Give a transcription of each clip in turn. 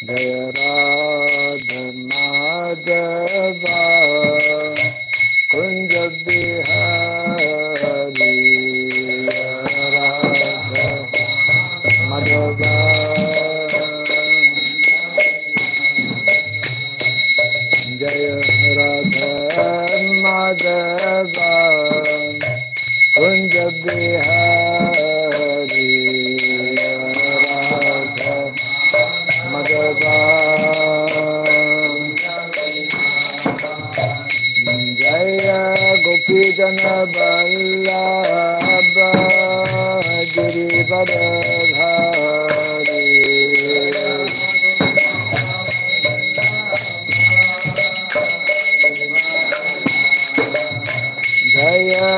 Jaya Radha Madhava Kunja Bihari Radha Madhava Jaya Radha Madhava Kunja Bihari Radha Madhava Jaya Gopi Jana Vallabha Girivardhari Jaya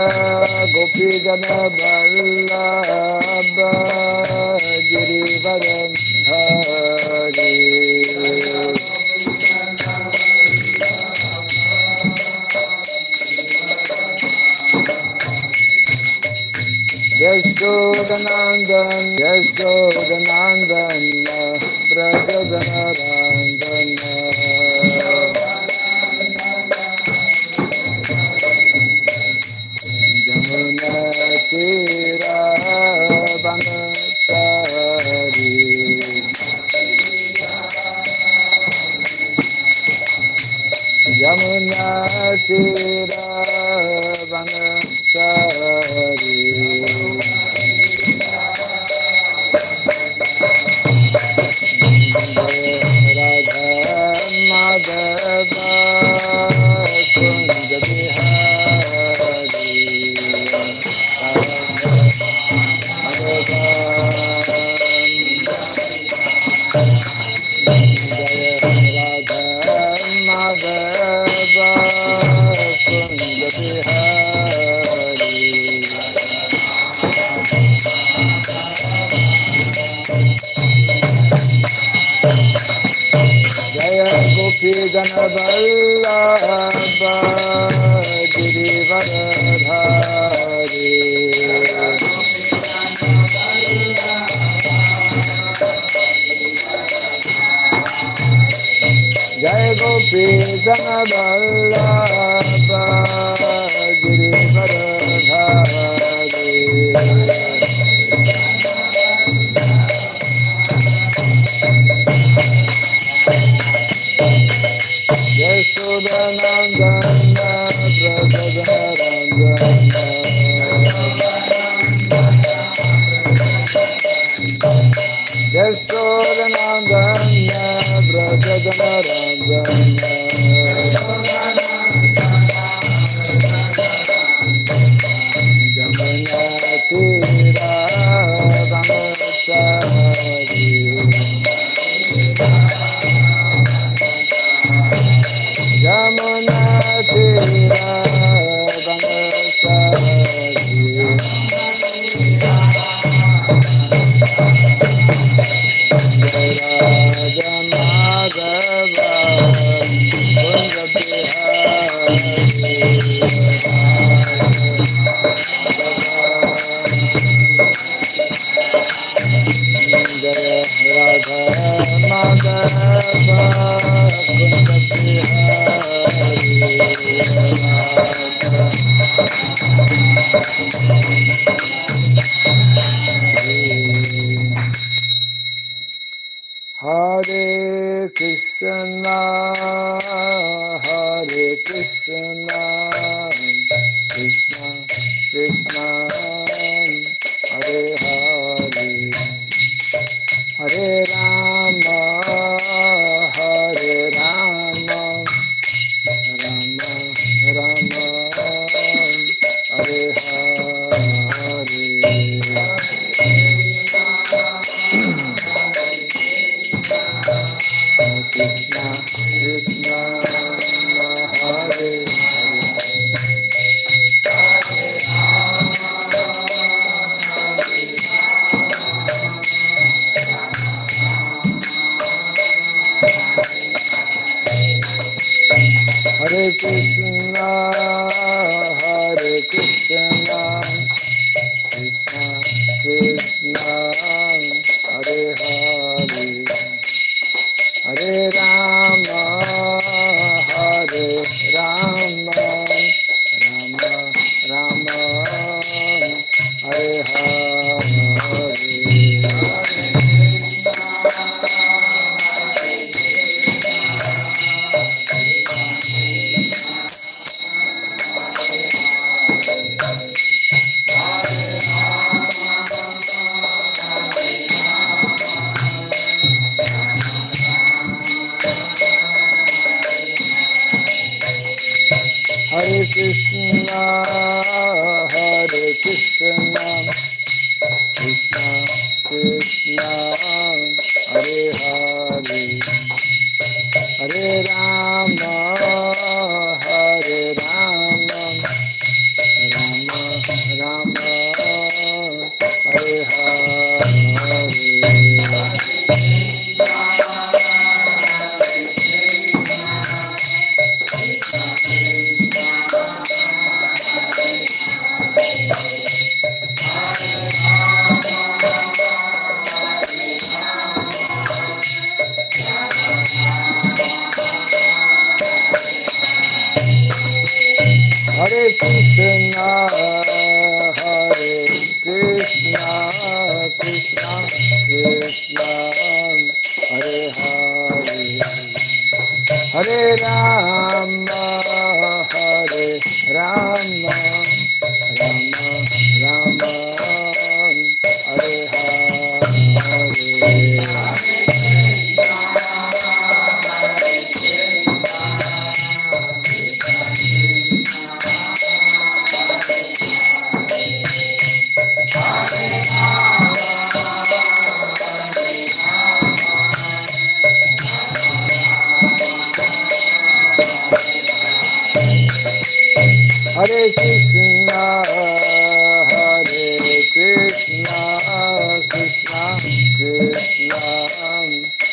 Gopi Jana Vallabha Girivardhari Yashodanandan Yashodanandan Brajadanarandana Jamuna Tira Vanachari Jamuna Tira Vanachari Radha Madhava Kunja Bihari Radha Radha Madhava Kunja Bihari Jaya Gopi Jana Vallabha Girivardhari Jaya Gopi Jana Vallabha Girivardhari Yashodanandana Brajadanarandana Yashodanandana Brajadanarandana Jamuna Tira Vanachari Jamuna Tira Vanachari Radha Madhava Kunja Bihari Jaya Radha Madhava Kunja Bihari Hare Krishna Hare Krishna Krishna Krishna Hare Hare Hare Rama Hare Rama Rama Rama Hare Hare Krishna Krishna Hare Hare Krishna Hare Krishna Krishna Krishna Hare Hare Krishna Hare Hare Hare Rama Hare Rama Rama Rama Hare Hare Krishna, Hare Krishna, Krishna Krishna, Hare Hare, Hare Rama, Hare Rama, Rama Rama, Hare Hare Krishna, Hare Krishna, Krishna Krishna,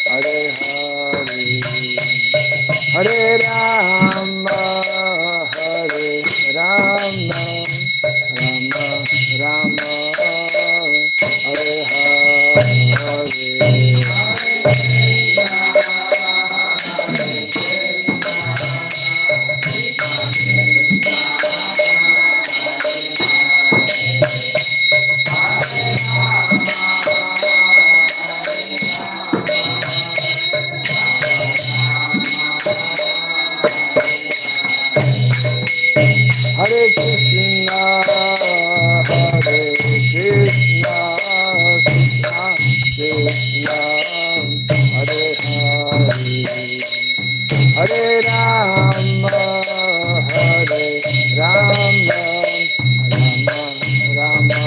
Hare Hare, Hare Rama, Hare Rama, Rama Rama, Hare Hare Krishna, Hare Krishna, Krishna Krishna, Hare Hare, Hare Rama, Hare Rama, Rama Rama,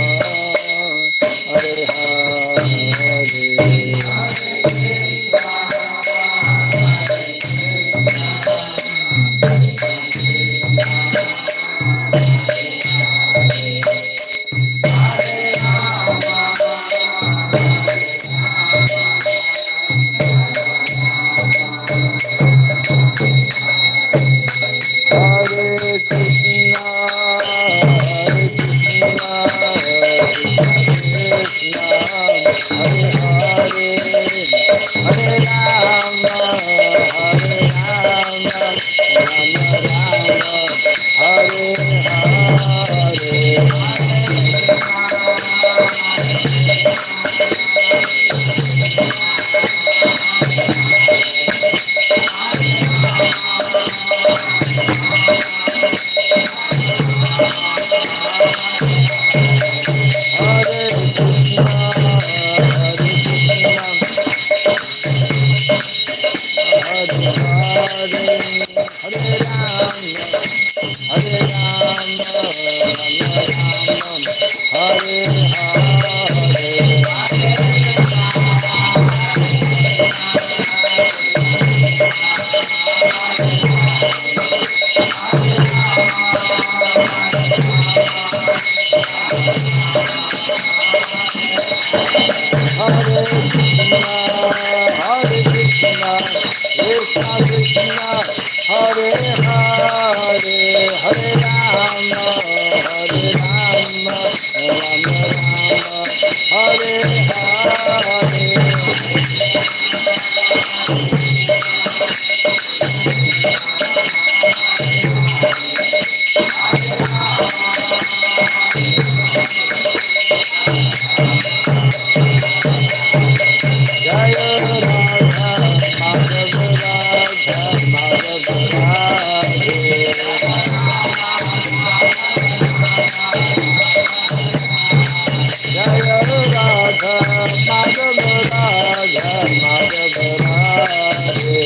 Hare Hare. Jaya Radha, Madhava Radha, Madhava Radhe.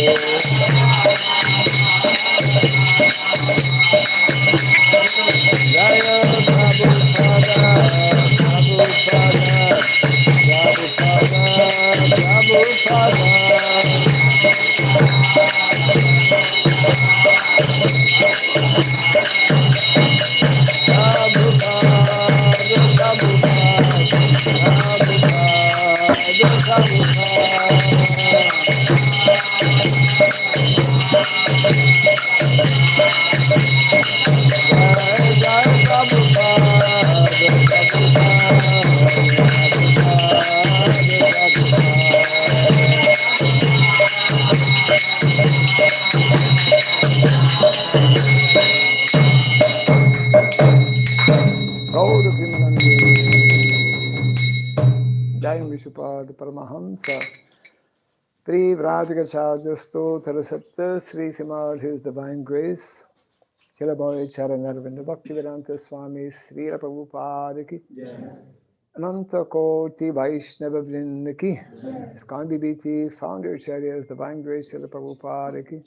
Jaya Prabhupada, Prabhupada, Prabhupada, Jai Vishupad Paramahamsa Pri Vrajagachajasto Tarasapta Sri Srimad His Divine Grace Shilabhai Charanarvinda Bhaktivedanta Swami Sri Prabhupada Ki Ananta Koti Vaishnava Vrinda Ki Iskon BBT Founder Acharyas Divine Grace Srila Prabhupada Ki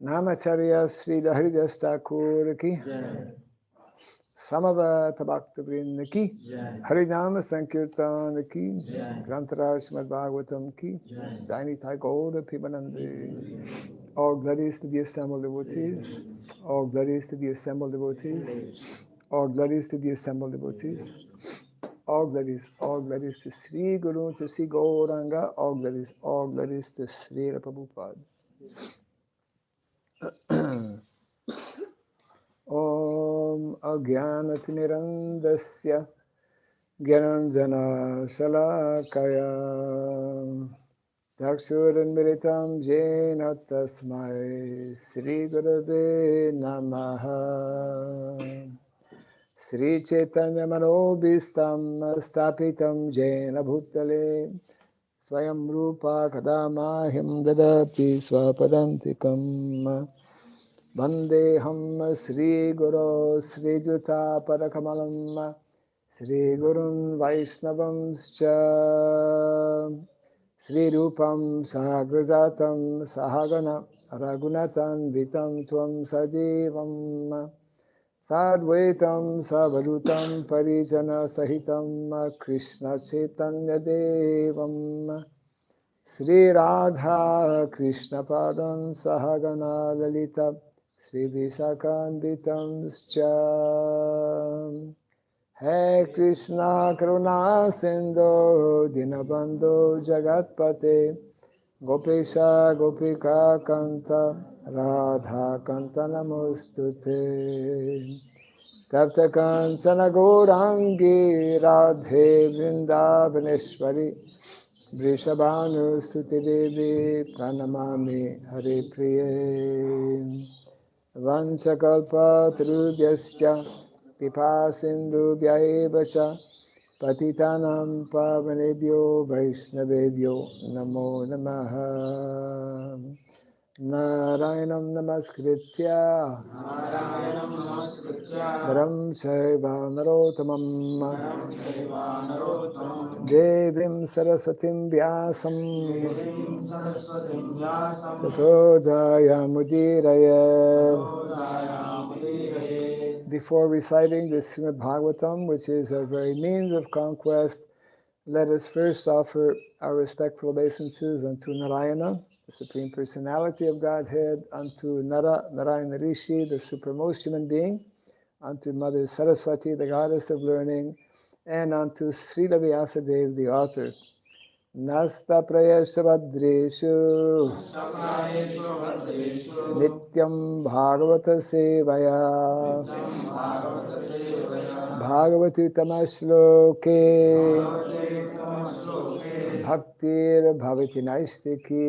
Namacharya Sri Haridas Thakur Ki Samavata Bhakta Vrinda Ki Harinama Sankirtan Ki Grantaraj Srimad Bhagavatam Ki Jaini Thai Gaura Pimanandi. All glories to the assembled devotees. All glories to the assembled devotees. All glories to the assembled devotees. All glories to Sri Guru, to Sri Gauranga. All glories to Sri Prabhupada. Om Agyanatimirandasya Gyananjana Shalakaya Dakshuranmiritam Jena Tasmai Sri Gurave Namaha Sri Chaitanya Manobhistam Stapitam Jena Bhutale Swayam Rupa Kadamahim Dadati Swapadantikam Vandeham Sri Guru Sri Juta Padakamalam Sri Gurun Vaishnavamscha Sri Rupam Sahagrajatam Sahagana Ragunatan Vitam Tvam Sajivam Sadvaitam Savadutam Parijana Sahitam Krishna Chaitanya Devam Sri Radha Krishna Padam Sahagana Lalita Sri Visakanvitam Scha He Krishna Karuna Sindhu Dinabandhu Jagatpate Gopesha Gopika Kanta Radha Kanta Namostute Tapta Kansana Gaurangi Radhe Vrindavaneshwari Vrishabhanu Suti Devi Pranamami Hare Priye Vanchakalpa Tarubhyascha Pipa Sindhu Vyaevacha Patitanam Pavanebhyo Vaishnavebhyo Namo Namaha Narayanam Namaskritya Dharam Chaiva Narotamam Devim Saraswatim Vyasam Tato Jayamudiraye. Before reciting the Srimad Bhagavatam, which is our very means of conquest, let us first offer our respectful obeisances unto Narayana, the Supreme Personality of Godhead, unto Narayana Rishi, the supremmost human being, unto Mother Saraswati, the goddess of learning, and unto Srila Vyasadeva, the author. Nasta prayashavadreshu Nityam Bhagavata Sevaya Bhagavati Tamashloke Bhaktir Bhavati Naistiki.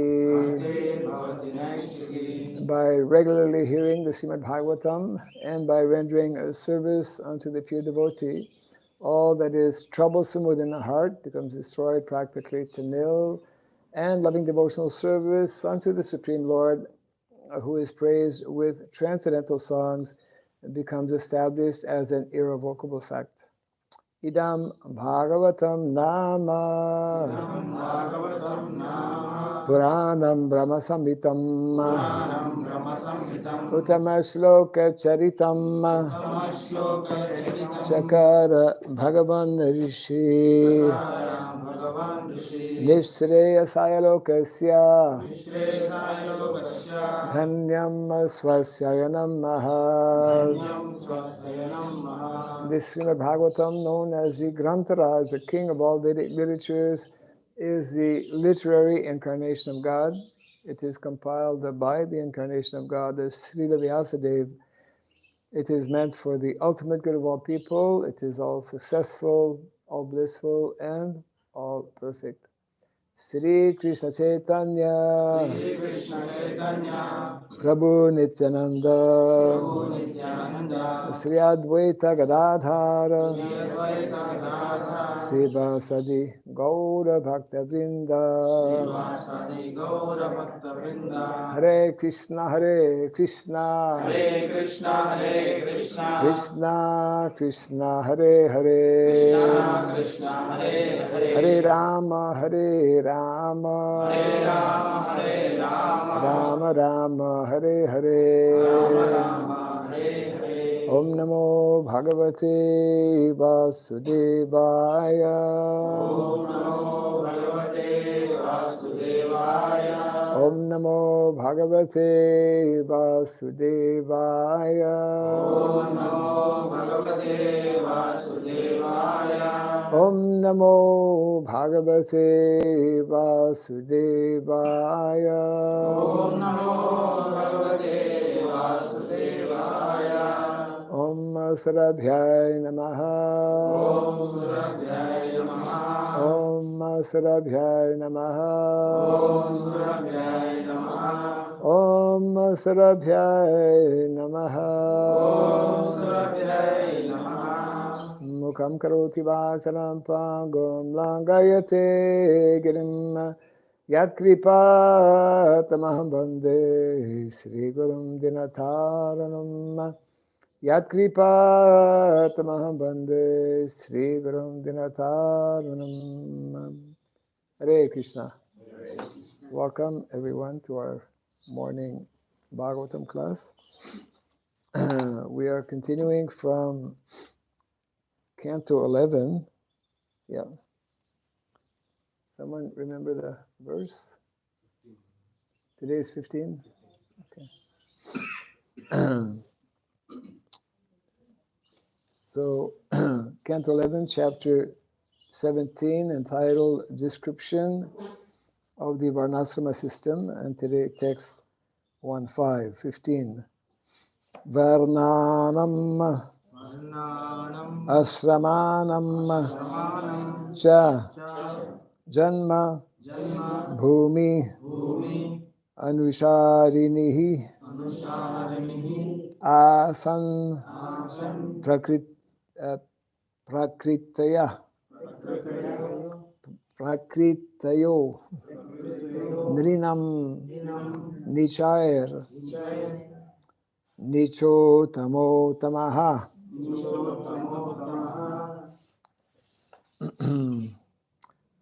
By regularly hearing the Srimad Bhagavatam and by rendering a service unto the pure devotee, all that is troublesome within the heart becomes destroyed practically to nil, and loving devotional service unto the Supreme Lord, who is praised with transcendental songs, becomes established as an irrevocable fact. Idam Bhagavatam Nama Puranam Brahma Samhitam Uttama Shloka Charitam Chakara Bhagavan Rishi Nishreya Sayalokasya Dhanyam Swasyayanam Mahal. This Srimad Bhagavatam, known as the Grantaraj, the king of all Vedic literatures, is the literary incarnation of God. It is compiled by the incarnation of God as Srila Vyasadeva. It is meant for the ultimate good of all people. It is all successful, all blissful, and all perfect. Sri Krishna Chaitanya, Prabhu Nityananda, Sri Advaita Gadadhara, Sri Vasadi Gaura Bhakta Vrinda, Hare Krishna, Hare Krishna, Krishna Krishna, Hare Hare, Hare Rama, Hare Rama, Rama Rama, Hare Hare. Om Namo Bhagavate Vasudevaya. Om Namo Bhagavate Vasudevaya. Om Namo Bhagavate Vasudevaya. Om Sarabhyay Namaha. Om Sarabhyay Namaha. Om Sarabhyay Namaha. Mukham karoti vasaram pangam langayate girim yat kripa tamaham bande Sri Gurum Dinataranam. Yat kripa tamaham bande Sri Gurum Dinataranam. Hare Krishna. Welcome everyone to our morning Bhagavatam class. We are continuing from Canto 11. Yeah. Someone remember the verse? Today is 15? Okay. So, Canto 11, Chapter 17, entitled Description of the Varnasrama System, and today text 1.5.15. Varnanam Asramanam Cha Janma Bhumi Anusharinihi Asan Prakritayo Nrinam Nichair Nicho Tamo Tamaha.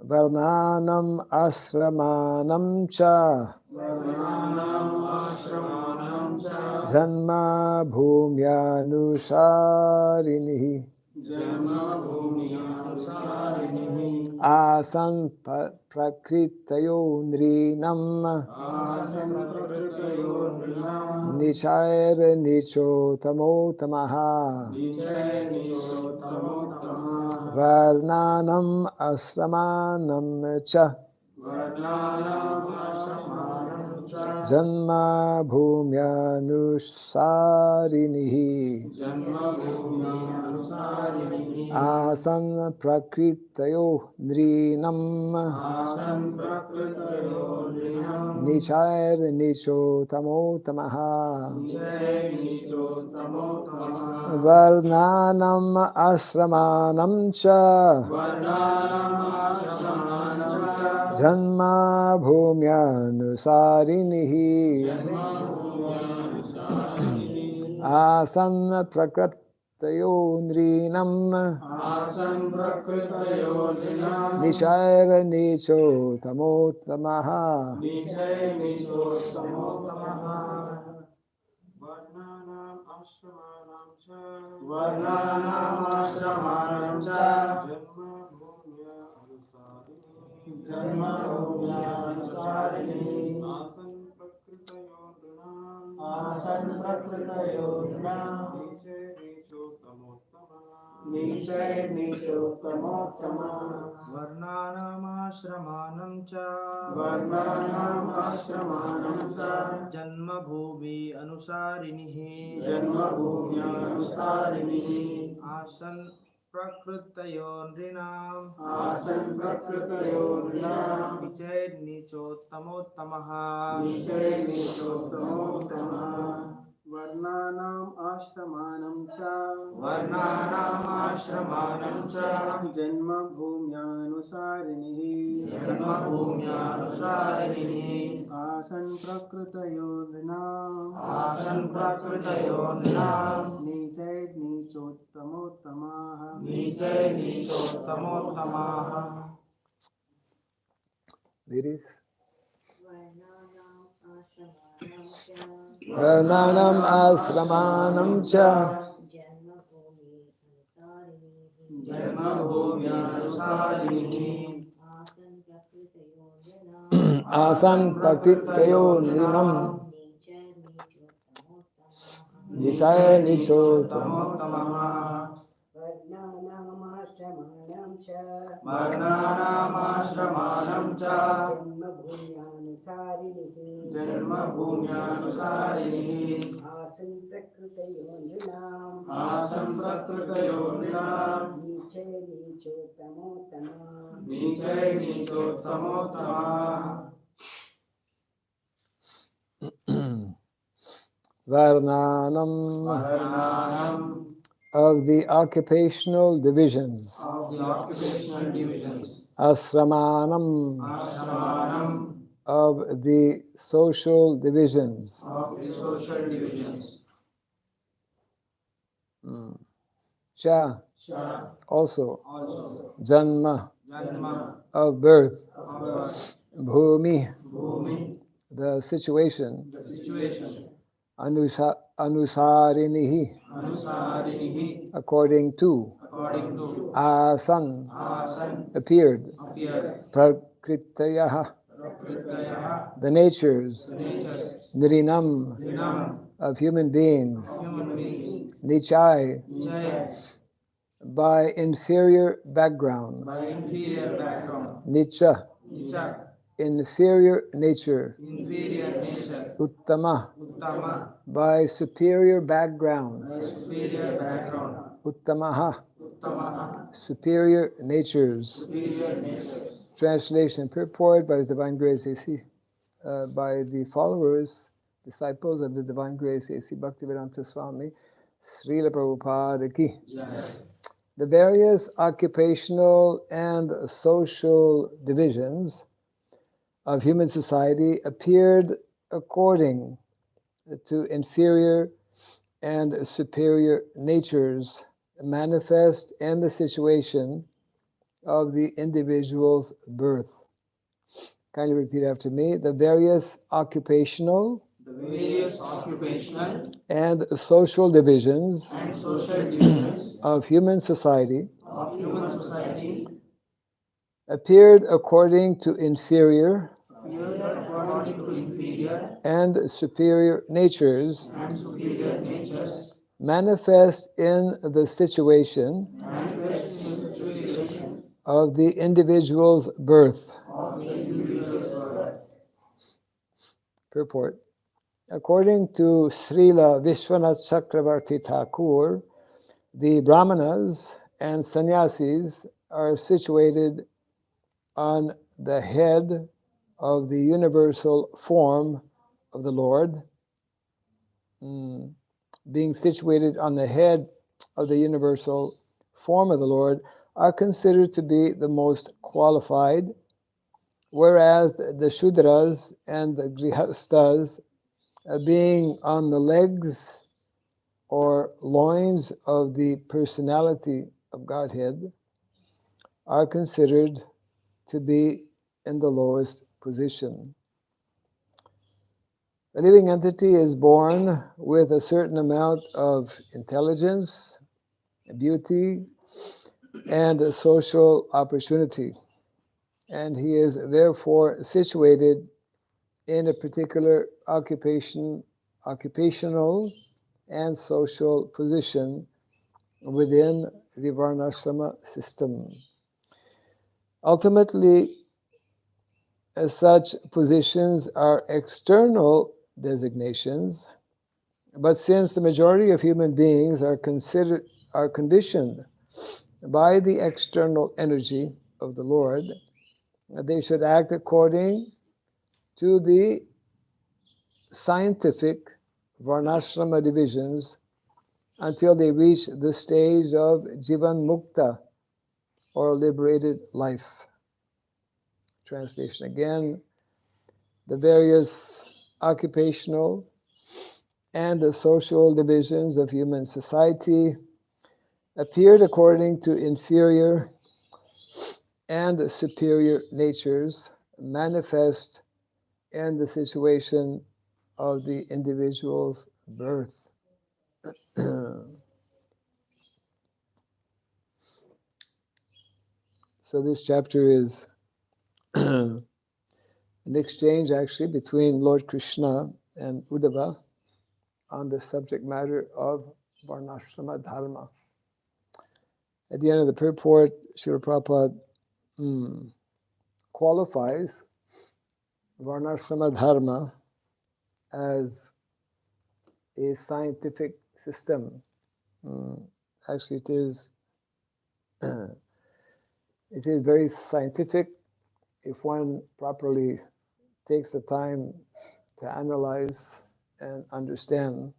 Varnanam Asramanam Cha Janma Bhumyanusarinihi Asan Prakritayo Nrinam Nichair Nicho Tamo Tamaha. Varnanam Asramanam Cha Janma Bhumyanusarinihi Asan Prakritayo Nrinam Nichair Nicho Tamo Tamaha. Varnanam Asramanam Cha Janma Bhumyanusarinihi Asan nrinam Asan prakritayo nrinam nishara nicho tamotamaha Niche nicho samotamaha Varnanam ashramanam cha Janma bhumya anusarini Asan prakritayo nrinam Niche nicho tamottama Varnanam ashramanam cha Janma bhumi anusarinihi Asan prakritayo nrinam Niche nicho tamottamaha Varnanam ashramanam cha Janma bhumyanusarinihi Asan prakritayo nrinam Niche nichottamaha Ladies. Varnanam ashramanam cha Janma bhumyanusarinihi Asan prakritayo nrinam nishaya nicho tamottamaha Varnanam ashramanam cha Janma bhumyanusarinihi Asan prakritayo nrinam Niche nicho tamottamaha Varnanam of the occupational divisions. Asramanam of the social divisions. Cha also. Janma of birth. Bhumi the situation. Anusarinihi according to. Asan appeared. Prakrityaha the natures. Nrinam of human beings. Nichai by inferior background. Nicha inferior nature. Uttama by superior background. Uttamaha superior natures. Translation purport by His Divine Grace A.C. By the followers, disciples of His Divine Grace A.C. Bhaktivedanta Swami Srila Prabhupada ki. The various occupational and social divisions of human society appeared according to inferior and superior natures manifest in the situation of the individual's birth. Kindly repeat after me. The various occupational and social divisions of human society appeared according to inferior and superior natures manifest in the situation of the individual's birth. Purport. According to Srila Vishwanath Chakravarti Thakur, the Brahmanas and Sannyasis are situated on the head of the universal form of the Lord. Being situated on the head of the universal form of the Lord are considered to be the most qualified, whereas the Shudras and the Grihasthas, being on the legs or loins of the personality of Godhead are considered to be in the lowest position. A living entity is born with a certain amount of intelligence, beauty, and a social opportunity, and he is therefore situated in a particular occupational and social position within the Varnashrama system. Ultimately, such positions are external designations, but since the majority of human beings are conditioned by the external energy of the Lord, they should act according to the scientific Varnashrama divisions until they reach the stage of Jivan Mukta, or liberated life. Translation again: the various occupational and the social divisions of human society appeared according to inferior and superior natures manifest in the situation of the individual's birth. So this chapter is an exchange actually between Lord Krishna and Uddhava on the subject matter of Varnashrama Dharma. At the end of the purport, Srila Prabhupada qualifies Varnashrama Dharma as a scientific system. Actually, it is very scientific if one properly takes the time to analyze and understand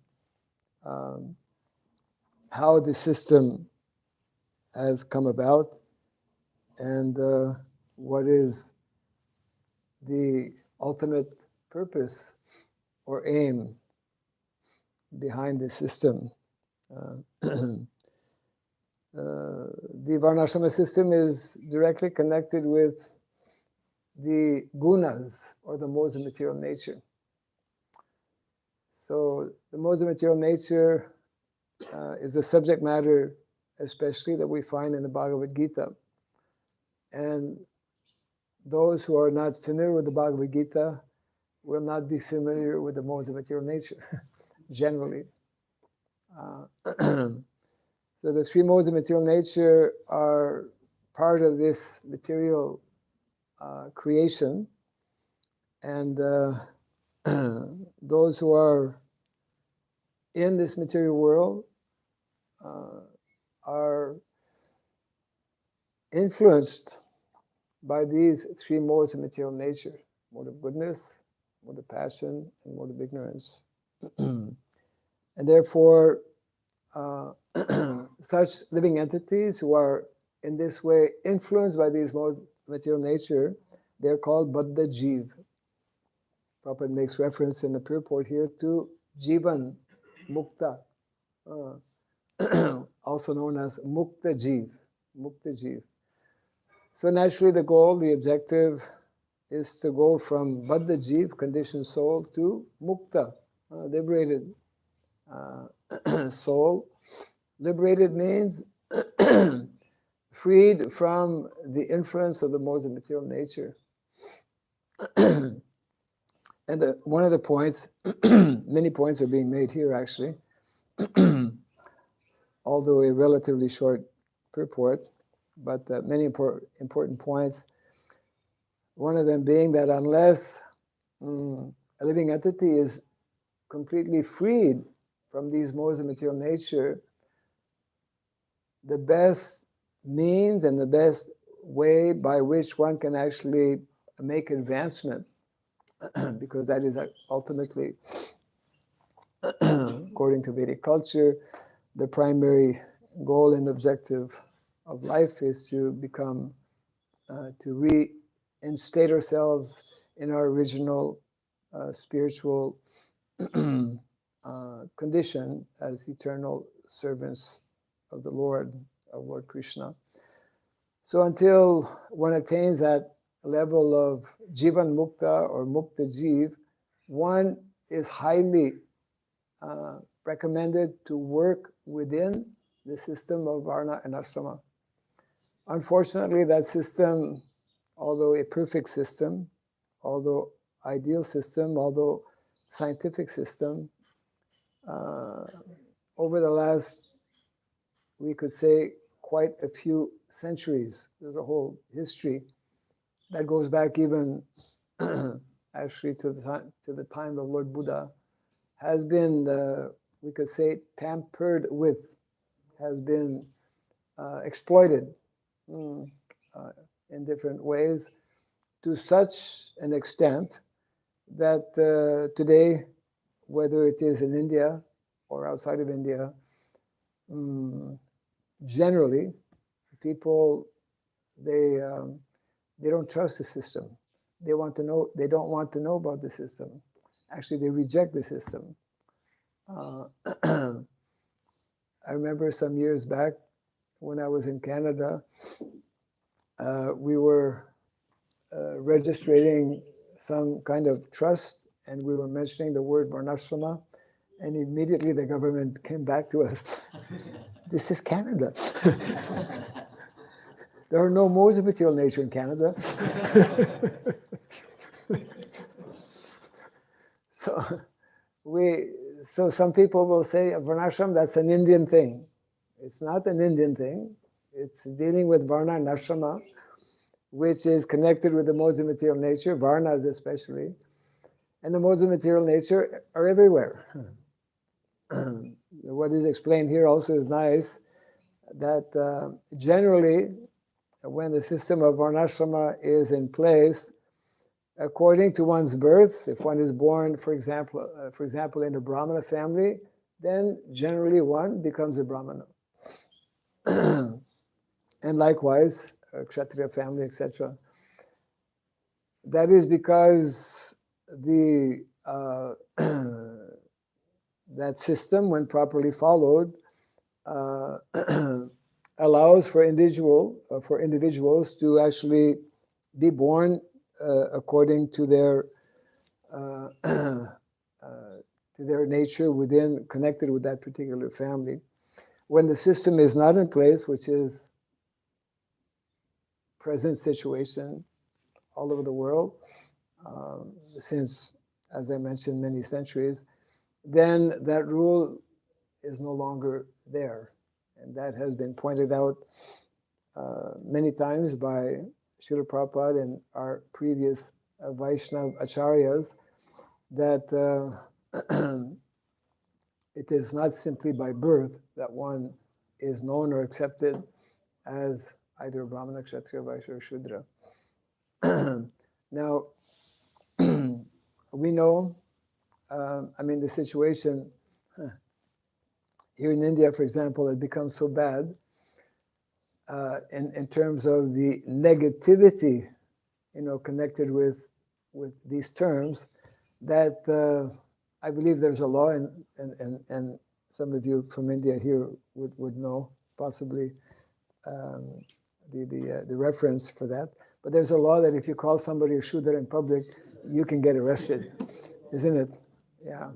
how the system has come about and what is the ultimate purpose or aim behind the system. The Varnashrama system is directly connected with the gunas, or the modes of material nature. So the modes of material nature is the subject matter especially that we find in the Bhagavad Gita. And those who are not familiar with the Bhagavad Gita will not be familiar with the modes of material nature, generally. So the three modes of material nature are part of this material creation, and those who are in this material world are influenced by these three modes of material nature: mode of goodness, mode of passion, and mode of ignorance. And therefore, such living entities who are in this way influenced by these modes of material nature, they're called Baddha Jeev. Prabhupada makes reference in the purport here to Jivan Mukta, also known as Mukta Jeev. Mukta Jeev. So naturally the goal, the objective, is to go from Baddha Jeev, conditioned soul, to Mukta, liberated soul. Liberated means freed from the influence of the modes of material nature. And one of the points, many points are being made here actually, although a relatively short purport, but many important points. One of them being that unless a living entity is completely freed from these modes of material nature, the best means and the best way by which one can actually make advancement, because that is ultimately, according to Vedic culture, the primary goal and objective of life is to become, to reinstate ourselves in our original spiritual condition as eternal servants of the Lord, of Lord Krishna. So until one attains that level of Jivan Mukta or Mukta Jiv, one is highly recommended to work within the system of Varna and Ashrama. Unfortunately, that system, although a perfect system, although ideal system, although scientific system, over the last, we could say, quite a few centuries, there's a whole history that goes back even actually to the time of Lord Buddha, has been, we could say, tampered with, has been exploited in different ways to such an extent that today, whether it is in India or outside of India, generally, people, they don't trust the system. They don't want to know about the system. Actually, they reject the system. I remember some years back when I was in Canada, we were registering some kind of trust, and we were mentioning the word Varnashrama, and immediately the government came back to us. This is Canada. There are no modes of material nature in Canada. So some people will say Varnashram, that's an Indian thing. It's not an Indian thing. It's dealing with Varna and Ashrama, which is connected with the modes of material nature, Varnas especially. And the modes of material nature are everywhere. What is explained here also is nice, that generally, when the system of Varnashrama is in place, according to one's birth, if one is born, for example, in a Brahmana family, then generally one becomes a Brahmana. And likewise, a Kshatriya family, etc. That is because that system, when properly followed, allows for individuals to actually be born according to their nature connected with that particular family. When the system is not in place, which is present situation all over the world, since, as I mentioned, many centuries, then that rule is no longer there. And that has been pointed out many times by Srila Prabhupada and our previous Vaishnava acharyas, that it is not simply by birth that one is known or accepted as either Brahmana, Kshatriya, Vaishya, or Shudra. Now, we know, the situation here in India, for example, has become so bad in terms of the negativity, connected with these terms, that I believe there's a law, and some of you from India here would know possibly the reference for that. But there's a law that if you call somebody a Shudra in public, you can get arrested, isn't it? Yeah.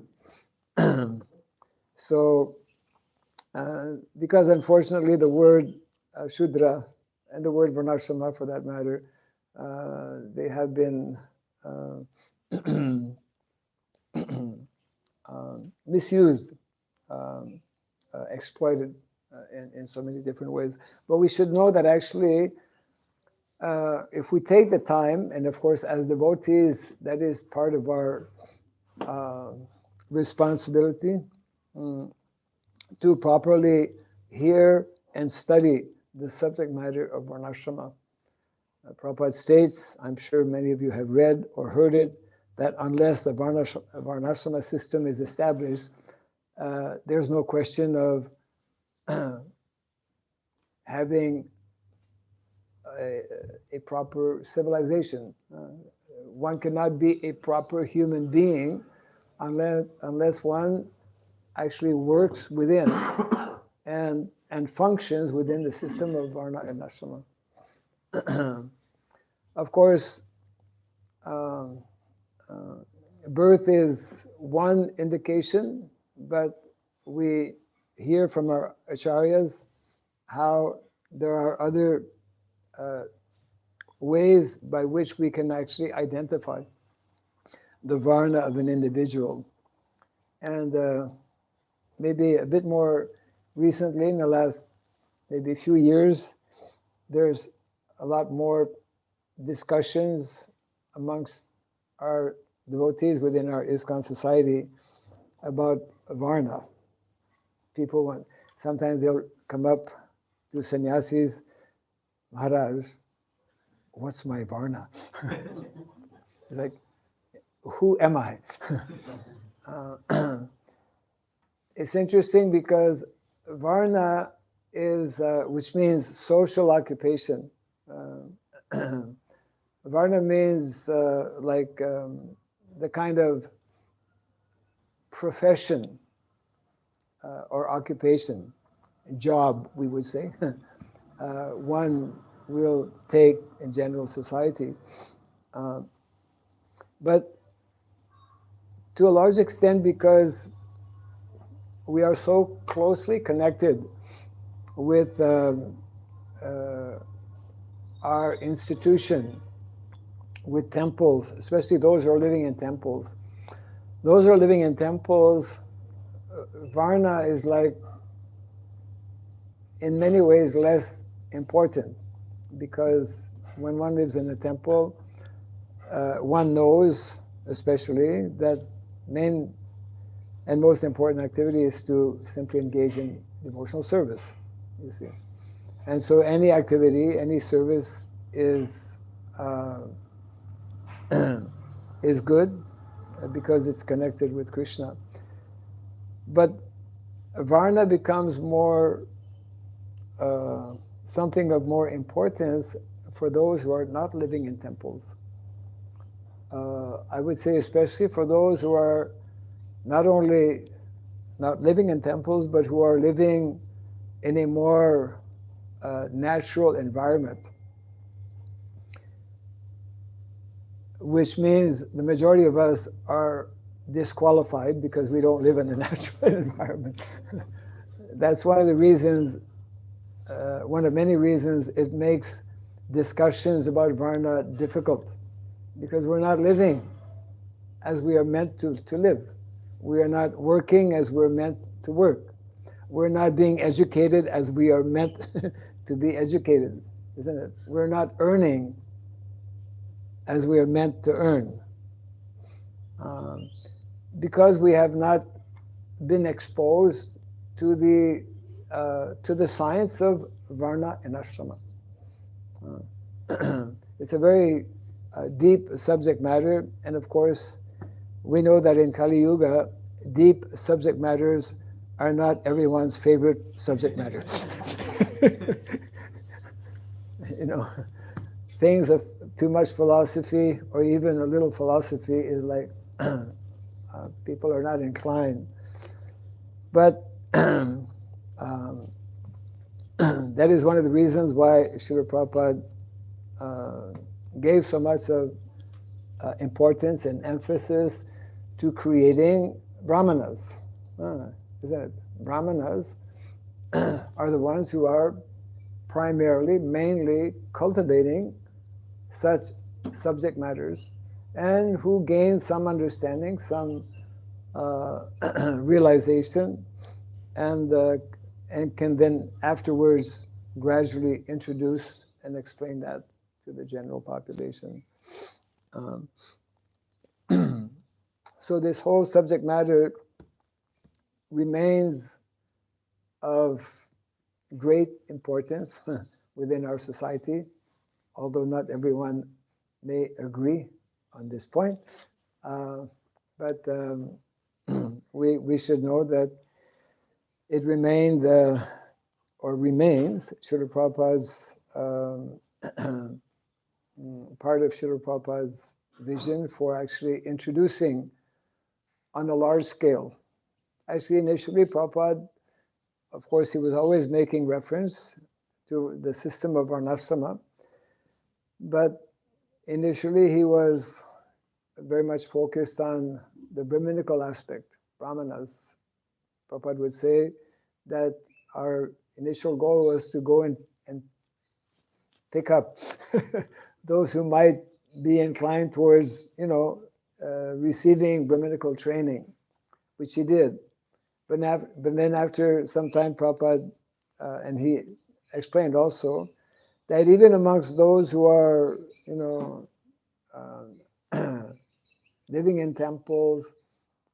So, because unfortunately the word Shudra and the word Varnashrama, for that matter, they have been misused, exploited in so many different ways. But we should know that actually, if we take the time, and of course as devotees, that is part of our responsibility, to properly hear and study the subject matter of Varnashrama. Prabhupada states, I'm sure many of you have read or heard it, that unless the Varnashrama system is established, there's no question of having a proper civilization. One cannot be a proper human being unless one actually works within and functions within the system of Varna and Ashrama. Of course, birth is one indication, but we hear from our acharyas how there are other ways by which we can actually identify the Varna of an individual. And maybe a bit more recently, in the last maybe few years, there's a lot more discussions amongst our devotees within our ISKCON society about Varna. People want, sometimes they'll come up to sannyasis, Maharaj, what's my Varna? It's like, who am I? It's interesting because Varna is, which means social occupation. Varna means the kind of profession or occupation, job, we would say, one will take in general society. But to a large extent, because we are so closely connected with our institution, with temples, especially those who are living in temples. Those who are living in temples, Varna is like, in many ways, less important, because when one lives in a temple, one knows, especially, that main and most important activity is to simply engage in devotional service, you see. And so any activity, any service is good because it's connected with Krishna. But Varna becomes more something of more importance for those who are not living in temples. I would say especially for those who are not only not living in temples, but who are living in a more natural environment, which means the majority of us are disqualified because we don't live in a natural environment. That's one of the reasons, one of many reasons it makes discussions about Varna difficult, because we're not living as we are meant to live. We are not working as we're meant to work. We're not being educated as we are meant to be educated, isn't it? We're not earning as we are meant to earn. Because we have not been exposed to the science of Varna and Ashrama. It's a very deep subject matter, and of course, we know that in Kali Yuga, deep subject matters are not everyone's favorite subject matter. You know, things of too much philosophy or even a little philosophy is like people are not inclined. But that is one of the reasons why Srila Prabhupada gave so much of importance and emphasis to creating brahmanas. Isn't it? Brahmanas are the ones who are primarily, mainly cultivating such subject matters and who gain some understanding, some realization, and can then afterwards gradually introduce and explain that to the general population. So this whole subject matter remains of great importance within our society, although not everyone may agree on this point. But we should know that it remained or remains Srila Prabhupada's part of Srila Prabhupada's vision for actually introducing on a large scale Actually, initially, Prabhupada, of course, he was always making reference to the system of Varnasrama, but initially he was very much focused on the Brahminical aspect, Brahmanas. Prabhupada would say that our initial goal was to go and pick up those who might be inclined towards, receiving Brahminical training, which he did. But then after some time, Prabhupada, and he explained also, that even amongst those who are, living in temples,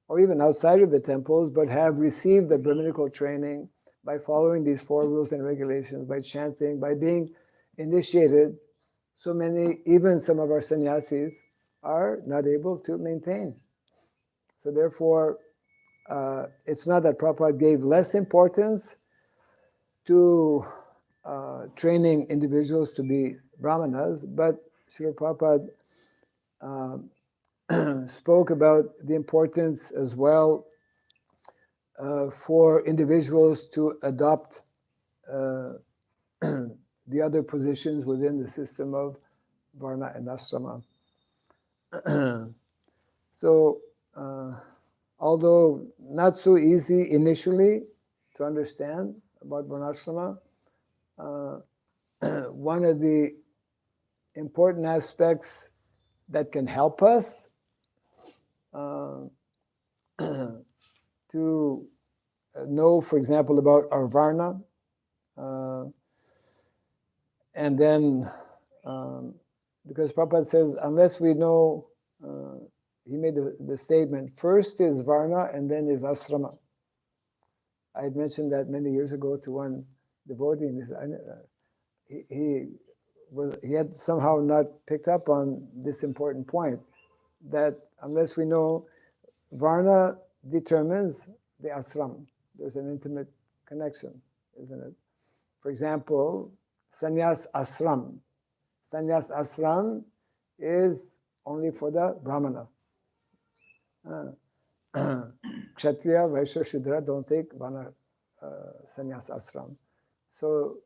or even outside of the temples, but have received the Brahminical training by following these 4 rules and regulations, by chanting, by being initiated, so many, even some of our sannyasis, are not able to maintain. So therefore, it's not that Prabhupada gave less importance to training individuals to be brahmanas, but Srila Prabhupada spoke about the importance as well for individuals to adopt the other positions within the system of Varna and Ashrama. So, although not so easy initially to understand about Varnashrama, one of the important aspects that can help us to know, for example, about our Varna, and then, because Prabhupada says, unless we know, he made the statement, first is Varna and then is Asrama. I had mentioned that many years ago to one devotee, and he had somehow not picked up on this important point, that unless we know, Varna determines the ashram. There's an intimate connection, isn't it? For example, sannyas ashram. Sannyas ashram is only for the brahmana. Kshatriya, Vaishya, Shudra don't take Varna sannyas ashram. So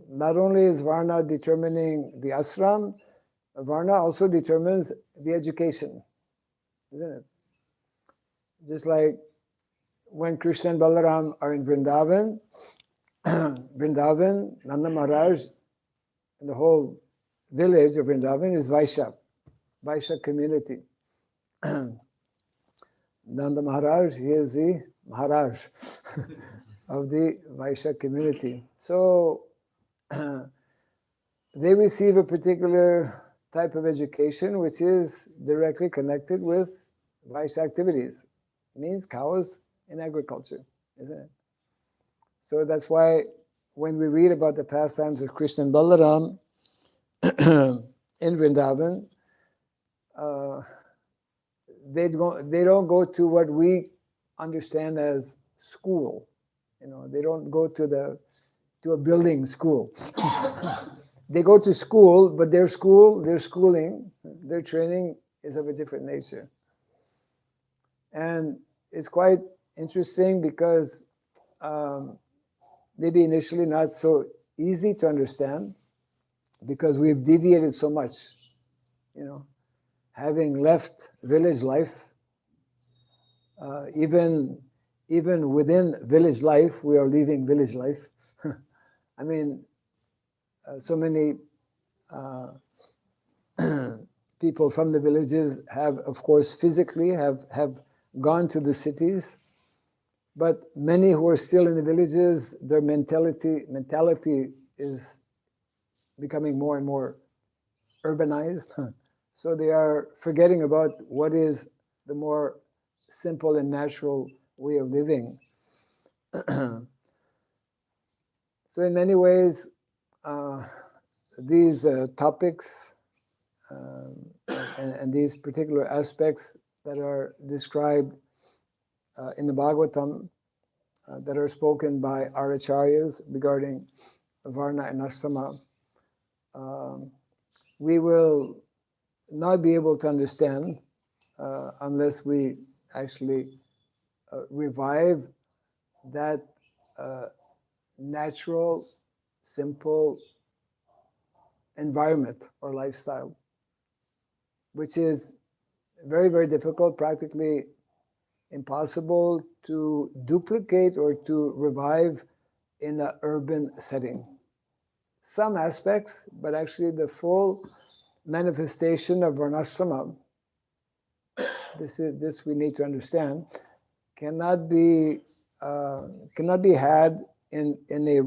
not only is Varna determining the ashram, Varna also determines the education, isn't it? Just like when Krishna and Balaram are in Vrindavan, Nanda Maharaj, and the whole village of Vrindavan is Vaishya community. Nanda Maharaj, he is the Maharaj of the Vaishya community. So they receive a particular type of education which is directly connected with Vaishya activities. It means cows in agriculture, isn't it? So that's why when we read about the pastimes of Krishna and Balaram in Vrindavan, they don't go to what we understand as school. They don't go to a building school. They go to school, but their schooling, their training is of a different nature. And it's quite interesting because maybe initially not so easy to understand, because we've deviated so much, having left village life, even within village life, we are leaving village life. I mean, so many people from the villages have, of course, physically have gone to the cities, but many who are still in the villages, their mentality is becoming more and more urbanized. So they are forgetting about what is the more simple and natural way of living. So in many ways, these topics and these particular aspects that are described in the Bhagavatam, that are spoken by our acharyas regarding Varna and Ashrama, we will not be able to understand unless we actually revive that natural, simple environment or lifestyle, which is very, very difficult, practically impossible to duplicate or to revive in an urban setting. Some aspects, but actually the full manifestation of varnashrama, this we need to understand, cannot be had in a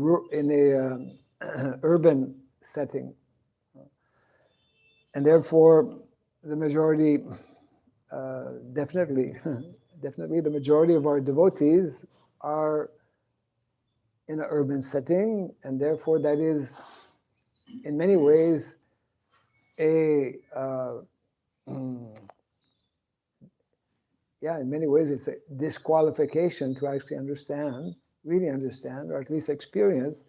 urban setting, and therefore the majority, definitely the majority of our devotees are in an urban setting, and therefore that is in many ways in many ways it's a disqualification to actually really understand, or at least experience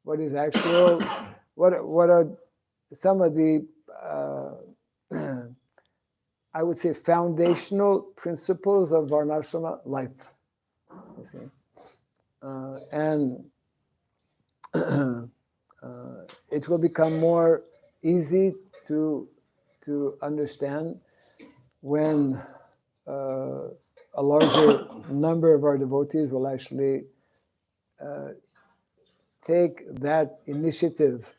what is actual, what are some of the I would say foundational principles of varnashrama life. You see, and it will become more easy to understand when a larger number of our devotees will actually take that initiative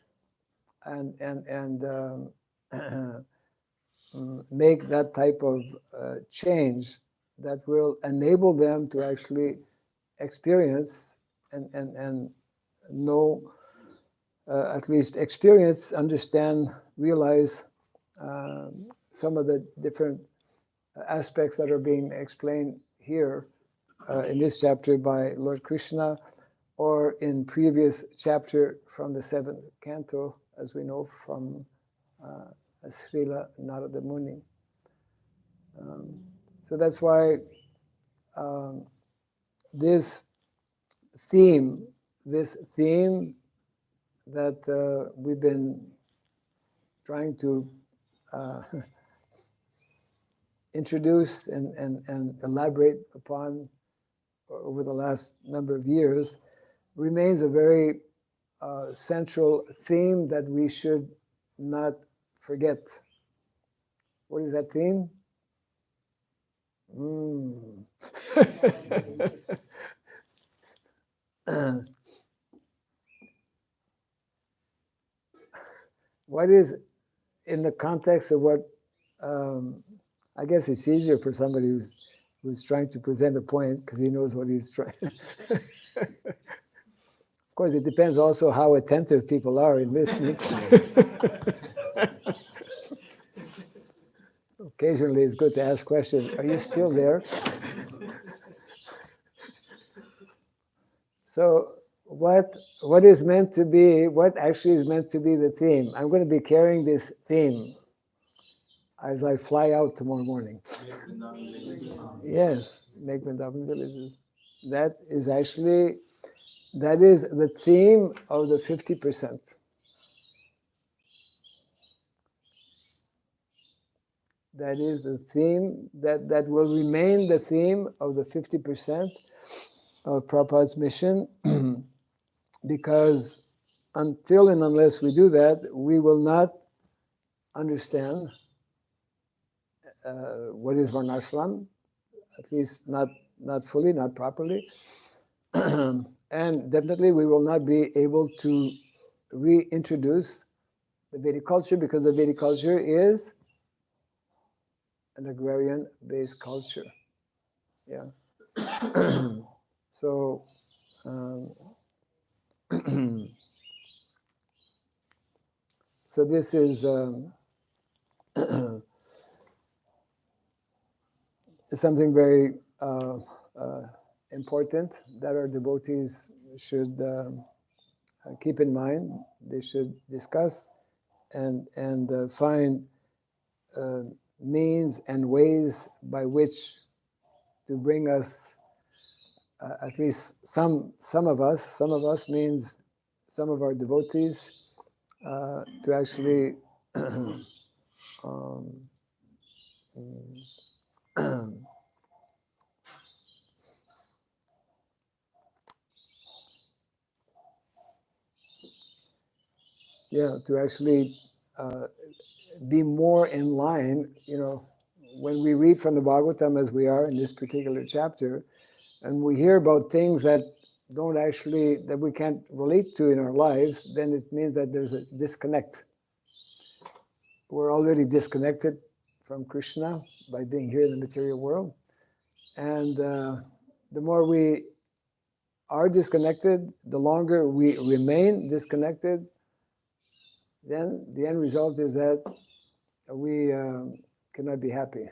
and make that type of change that will enable them to actually experience and know, at least experience, understand, realize some of the different aspects that are being explained here in this chapter by Lord Krishna, or in previous chapter from the 7th canto, as we know from Srila Narada Muni. So that's why this theme that we've been trying to introduce and elaborate upon over the last number of years remains a very central theme that we should not forget. What is that theme? What is, in the context of what, I guess it's easier for somebody who's trying to present a point because he knows what he's trying. Of course, it depends also how attentive people are in listening. Occasionally, it's good to ask questions. Are you still there? So, what is meant to be? What actually is meant to be the theme? I'm going to be carrying this theme as I fly out tomorrow morning. Yes, make Vrindavan villages. That is the theme of the 50%. That is the theme that will remain the theme of the 50% of Prabhupada's mission, because until and unless we do that, we will not understand what is Varnashram, at least not fully, not properly. And definitely we will not be able to reintroduce the Vedic culture, because the Vedic culture is an agrarian-based culture. Yeah. So, so this is something very important that our devotees should keep in mind. They should discuss and find means and ways by which to bring us, at least some of us means some of our devotees, to actually to actually be more in line, when we read from the Bhagavatam as we are in this particular chapter, and we hear about things that that we can't relate to in our lives, then it means that there's a disconnect. We're already disconnected from Krishna by being here in the material world. And the more we are disconnected, the longer we remain disconnected, then the end result is that we cannot be happy.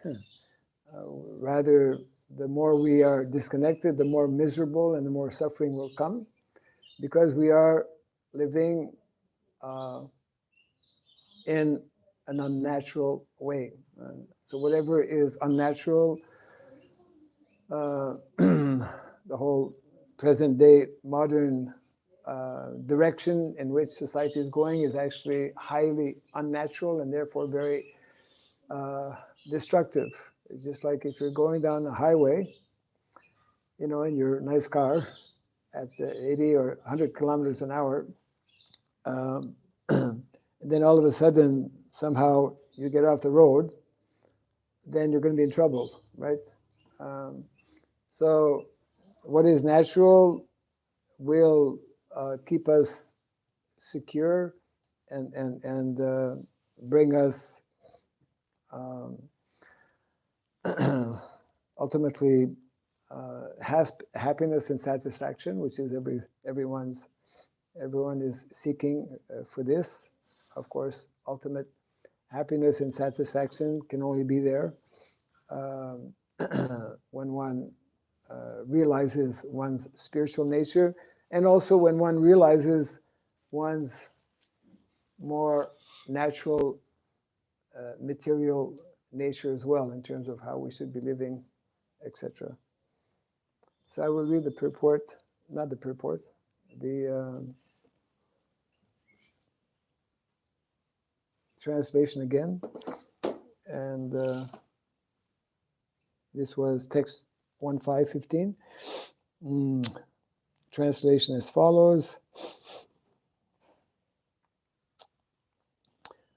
Rather, the more we are disconnected, the more miserable and the more suffering will come, because we are living in an unnatural way. So whatever is unnatural, the whole present day modern direction in which society is going is actually highly unnatural and therefore very destructive. It's just like if you're going down the highway, in your nice car at 80 or 100 kilometers an hour, and then all of a sudden, somehow you get off the road, then you're going to be in trouble, right? So what is natural will keep us secure and bring us ultimately happiness and satisfaction, which is everyone is seeking for this. Of course, ultimate happiness and satisfaction can only be there when one realizes one's spiritual nature, and also when one realizes one's more natural material nature as well, in terms of how we should be living, etc. So I will read the purport, not the purport, the translation again. And this was text 15:15. Translation as follows.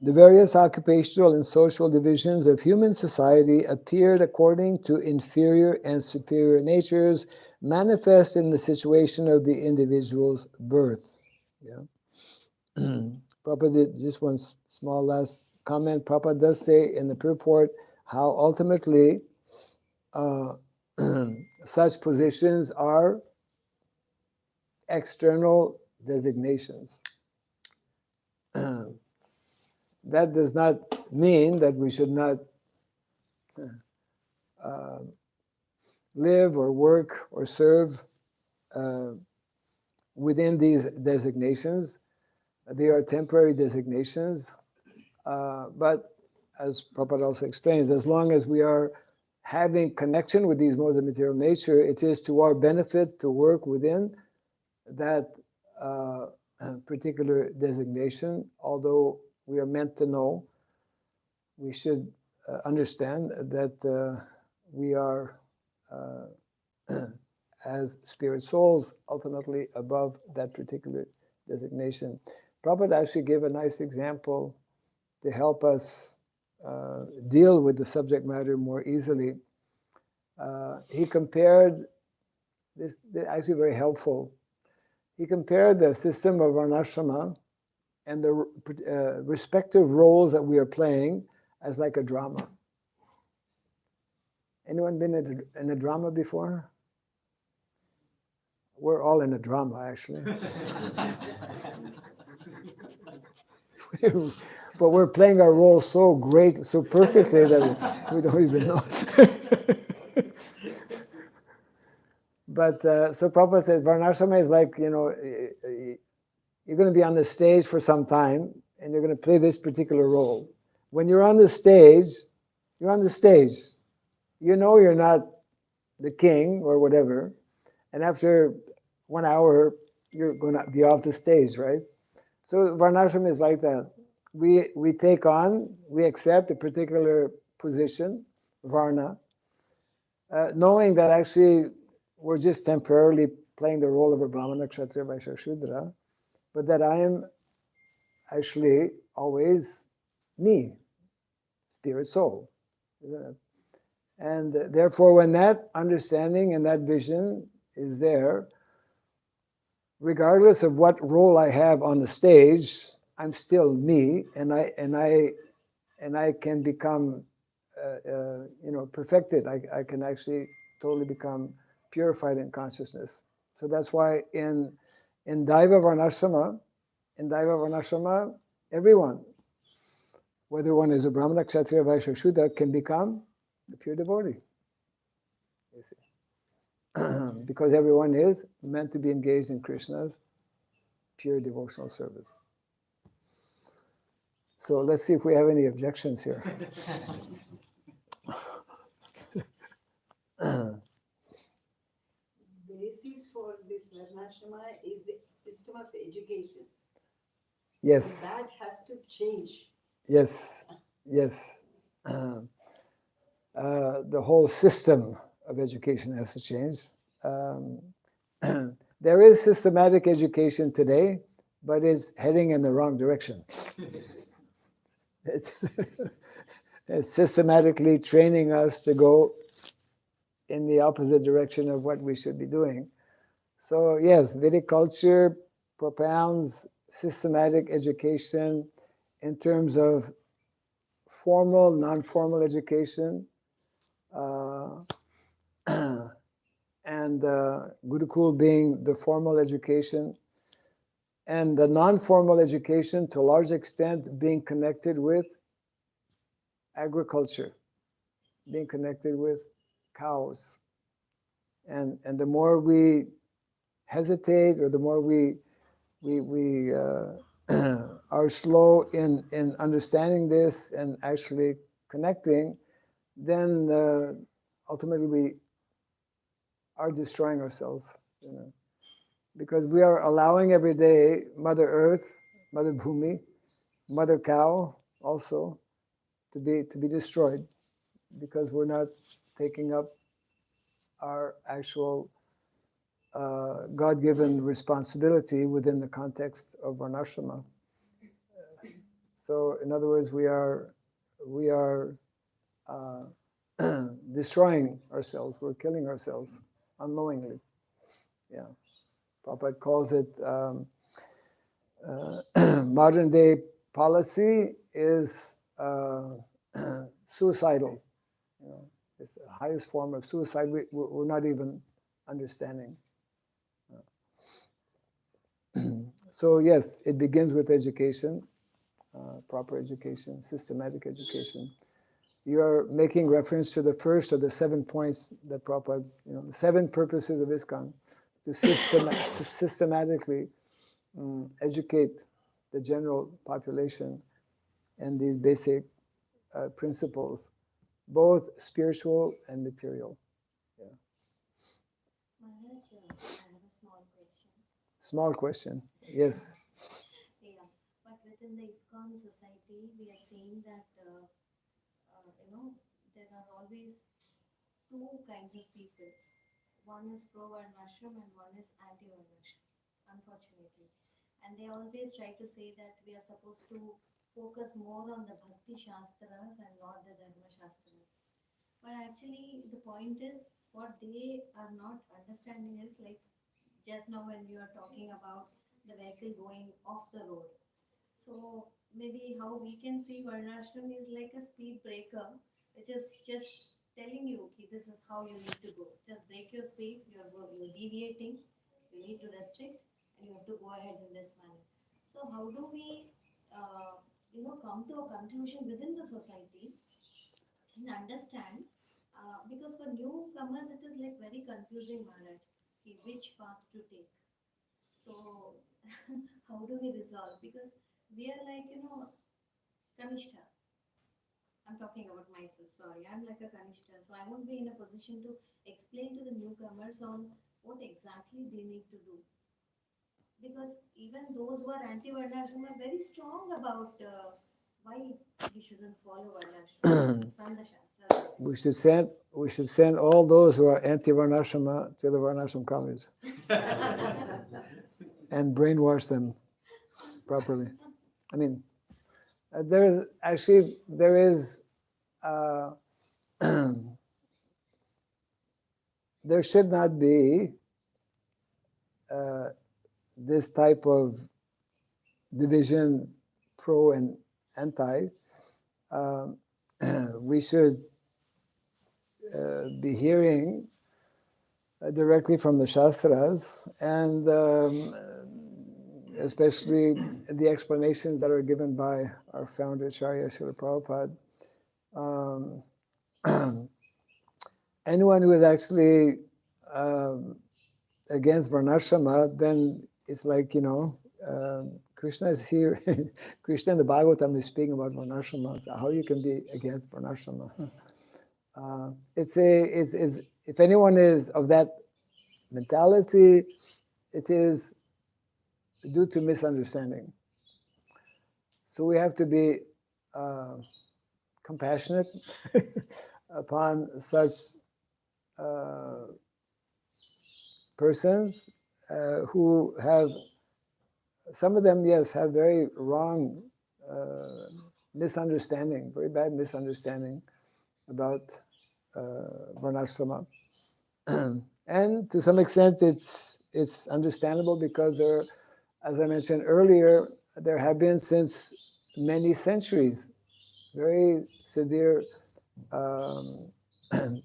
The various occupational and social divisions of human society appeared according to inferior and superior natures manifest in the situation of the individual's birth. Prabhupada, just one small last comment. Prabhupada does say in the purport how ultimately such positions are external designations. That does not mean that we should not live or work or serve within these designations. They are temporary designations, but as Prabhupada also explains, as long as we are having connection with these modes of material nature, it is to our benefit to work within that particular designation. Although we are meant to know, we should understand that we are, as spirit souls, ultimately above that particular designation. Prabhupada actually gave a nice example to help us deal with the subject matter more easily. He compared this, actually very helpful. He compared the system of varnashrama and the respective roles that we are playing as like a drama. Anyone been in a drama before? We're all in a drama, actually. But we're playing our role so great, so perfectly that we don't even know. But so Prabhupada says, Varnashrama is like, you're going to be on the stage for some time, and you're going to play this particular role. When you're on the stage, you're on the stage. You know you're not the king or whatever, and after 1 hour, you're going to be off the stage, right? So Varnashrama is like that. We take on, we accept a particular position, Varna, knowing that actually we're just temporarily playing the role of a Brahmana, Kshatriya, Vaishya, Shudra, but that I am actually always me, spirit soul, isn't it? And therefore, when that understanding and that vision is there, regardless of what role I have on the stage, I'm still me, and I can become, perfected. I can actually totally become purified in consciousness. So that's why in Daiva Varnashrama, everyone, whether one is a Brahmana, Kshatriya, Vaishya, Shudra, can become a pure devotee. You see. Because everyone is meant to be engaged in Krishna's pure devotional service. So let's see if we have any objections here. Basis for this Varnashrama is the system of education. Yes. So that has to change. Yes. Yes. The whole system of education has to change. There is systematic education today, but it's heading in the wrong direction. It's systematically training us to go in the opposite direction of what we should be doing. So yes, Vedic culture propounds systematic education in terms of formal, non-formal education, and Gurukul being the formal education, and the non-formal education to a large extent being connected with agriculture, being connected with cows. And the more we hesitate, or the more we are slow in understanding this and actually connecting, then ultimately we are destroying ourselves, because we are allowing every day Mother Earth, Mother Bhumi, Mother Cow also to be destroyed, because we're not taking up our actual God-given responsibility within the context of Varnashrama. So, in other words, we are destroying ourselves. We're killing ourselves unknowingly. Yeah, Prabhupada calls it modern day policy is suicidal. It's the highest form of suicide. We're not even understanding. So yes, it begins with education, proper education, systematic education. You are making reference to the first of the 7 points that Prabhupada, the 7 purposes of ISKCON, to systematically educate the general population and these basic principles, both spiritual and material. Yeah. Maharaj, I have a small question. Small question, yes. Yeah, but within the ISKCON society, we are seeing that, there are always 2 kinds of people. One is pro-Varnashram and one is anti-Varnashram, unfortunately. And they always try to say that we are supposed to focus more on the Bhakti Shastras and not the Dharma Shastras. But actually, the point is, what they are not understanding is like just now when you are talking about the vehicle going off the road. So maybe how we can see Varnashram is like a speed breaker, which is just telling you, okay, this is how you need to go. Just break your speed, you're deviating, you need to restrict, and you have to go ahead in this manner. So how do we, come to a conclusion within the society and understand? Because for newcomers, it is like very confusing, Maharaj, which path to take. So how do we resolve? Because we are like, Kanishta. I'm talking about myself, sorry. I'm like a Kanishta. So I won't be in a position to explain to the newcomers on what exactly they need to do. Because even those who are anti-Varnashram are very strong about why we shouldn't follow Varnashram from the Shastras. We should send all those who are anti-Varnashrama to the Varnashram college and brainwash them properly. I mean, there is there should not be this type of division, pro and anti. We should be hearing directly from the Shastras, and especially the explanations that are given by our founder, Acharya Srila Prabhupada. Anyone who is actually against Varnashrama, then it's like, Krishna is here. Krishna in the Bhagavatam is speaking about Varnashrama. So how you can be against Varnashrama? If anyone is of that mentality, it is due to misunderstanding. So we have to be compassionate upon such persons who have, some of them, yes, have very wrong misunderstanding, very bad misunderstanding about Varnashrama. And to some extent it's understandable, because there, as I mentioned earlier, there have been since many centuries very severe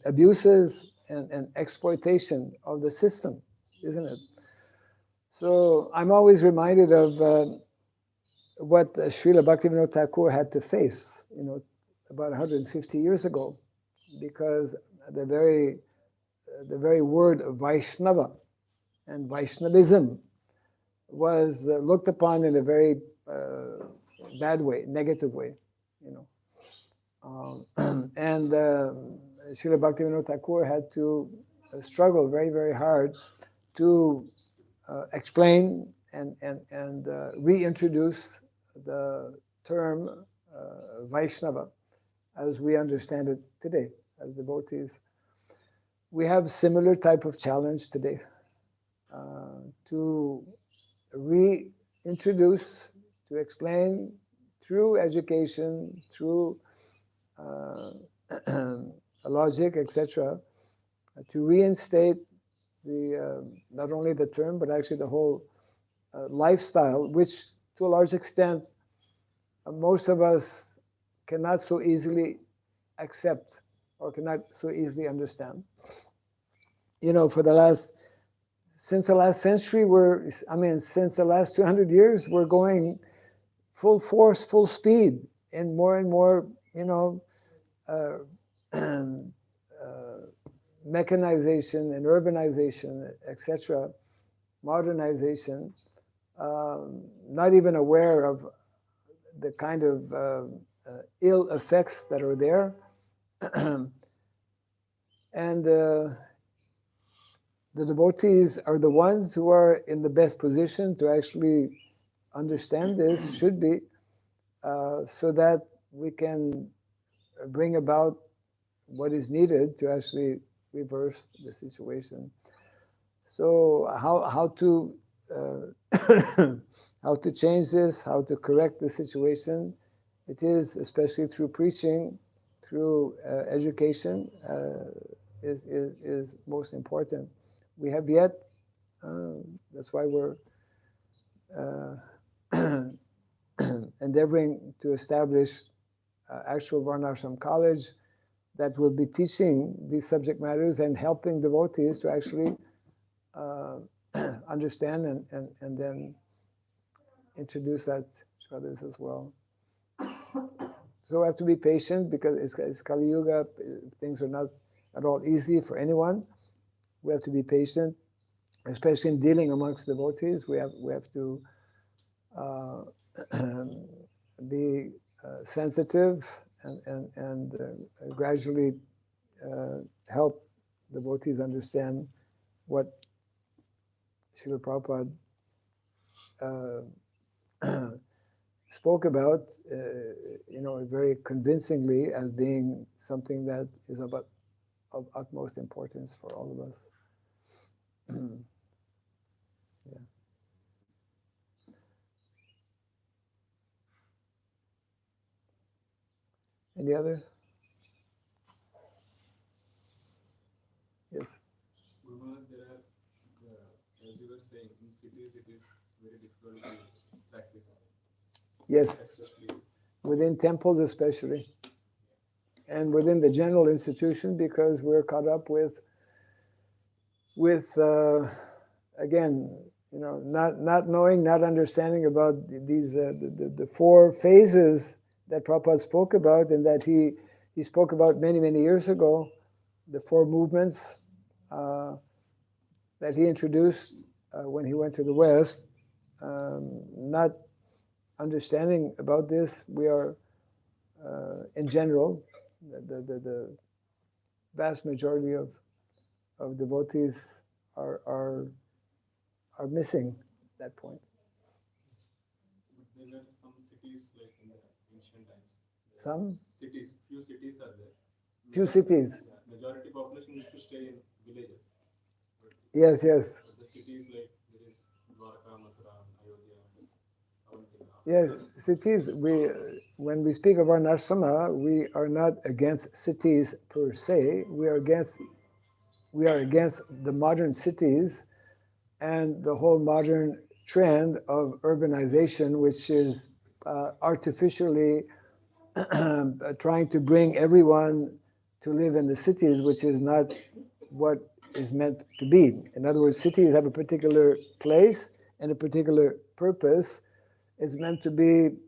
abuses and exploitation of the system, isn't it? So I'm always reminded of what Srila Bhaktivinoda Thakur had to face, about 150 years ago, because the very word Vaishnava and Vaishnavism was looked upon in a very bad way, negative way, and Srila Bhaktivinoda Thakur had to struggle very, very hard to explain and reintroduce the term Vaishnava as we understand it today as devotees. We have similar type of challenge today to reintroduce, to explain through education, through logic, etc., to reinstate the not only the term but actually the whole lifestyle, which to a large extent most of us cannot so easily accept or cannot so easily understand. Since the last century, since the last 200 years, we're going full force, full speed in more and more, mechanization and urbanization, etc., modernization, not even aware of the kind of ill effects that are there. And the devotees are the ones who are in the best position to actually understand this, should be, so that we can bring about what is needed to actually reverse the situation. So how to how to change this, how to correct the situation? It is especially through preaching, through education, is most important. We have yet, that's why we're endeavoring to establish actual Varnashram college that will be teaching these subject matters and helping devotees to actually understand and then introduce that to others as well. So we have to be patient, because it's Kali Yuga. Things are not at all easy for anyone. We have to be patient, especially in dealing amongst devotees. We have to be sensitive and gradually help devotees understand what Srila Prabhupada spoke about, very convincingly, as being something that is of utmost importance for all of us. Yeah. Any other? Yes. Guru Maharaj, there are, as you were saying, in cities it is very difficult to practice, Yes. especially Within temples especially. And within the general institution, because we're caught up with again, not knowing, not understanding about these the four phases that Prabhupada spoke about, and that he spoke about many years ago, the four movements that he introduced when he went to the West. Not understanding about this, we are in general, the vast majority of devotees are missing that point. there were some cities like in the ancient times. Some Cities, few cities are there. few cities. Yeah, majority population used to stay in villages. But, Yes. but the cities like there is Dwarka, Mathura, Ayodhya, Avantika. Yes, cities. When we speak of varnashrama, we are not against cities per se. We are against the modern cities and the whole modern trend of urbanization, which is artificially trying to bring everyone to live in the cities, which is not what is meant to be. In other words, cities have a particular place and a particular purpose. It's meant to be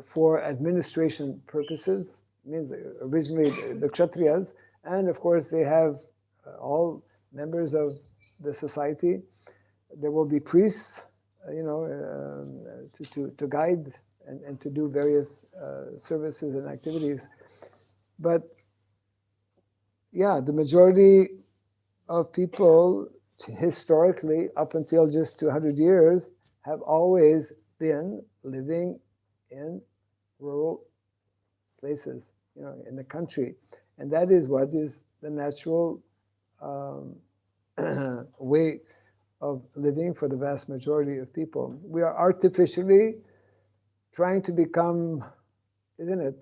for administration purposes. It means originally the Kshatriyas, and of course they have all members of the society. There will be priests, to guide and to do various services and activities. But yeah, the majority of people historically, up until just 200 years, have always been living in rural places, in the country. And that is what is the natural way of living for the vast majority of people. We are artificially trying to become, isn't it,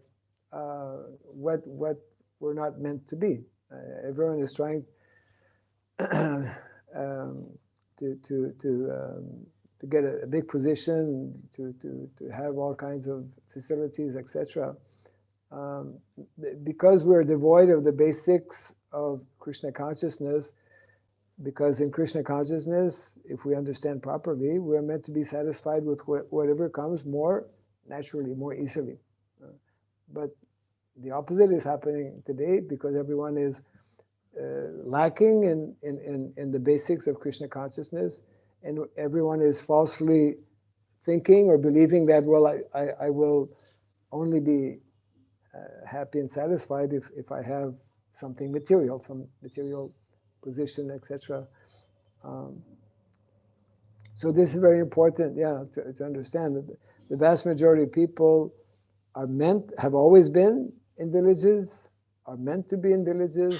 what we're not meant to be. Everyone is trying to get a big position, to have all kinds of facilities, etc. Because we're devoid of the basics of Krishna consciousness, because in Krishna consciousness, if we understand properly, we're meant to be satisfied with whatever comes more naturally, more easily. But the opposite is happening today, because everyone is lacking in the basics of Krishna consciousness, and everyone is falsely thinking or believing that, well, I will only be happy and satisfied if I have something material, some material position, etc. So this is very important, to understand that the vast majority of people have always been in villages, are meant to be in villages,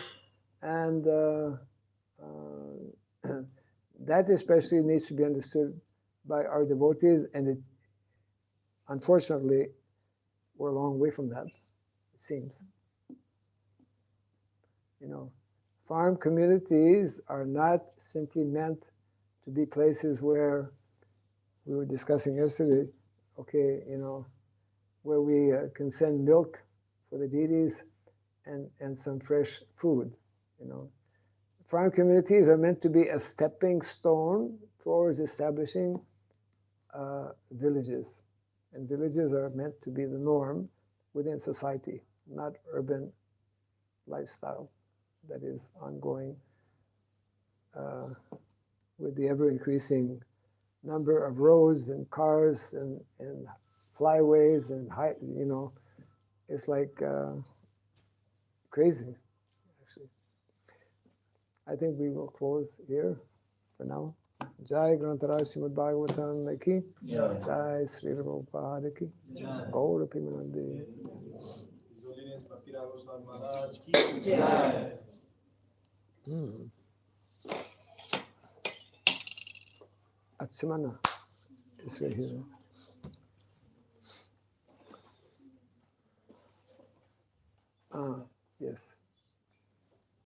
and that especially needs to be understood by our devotees, and unfortunately, we're a long way from that, it seems. Farm communities are not simply meant to be places where, we were discussing yesterday, where we can send milk for the deities and some fresh food. Farm communities are meant to be a stepping stone towards establishing villages. And villages are meant to be the norm within society, not urban lifestyle that is ongoing with the ever-increasing number of roads and cars and flyways and it's like crazy, actually. I think we will close here for now. Jai Grantaraj Srimad Bhagavatam ki, Jai Sri Prabhupada ki, Gaura Pimanandi. His Holiness Bhakti Raghav Swami Maharaj ki Jai. Achimana is right here. Yes.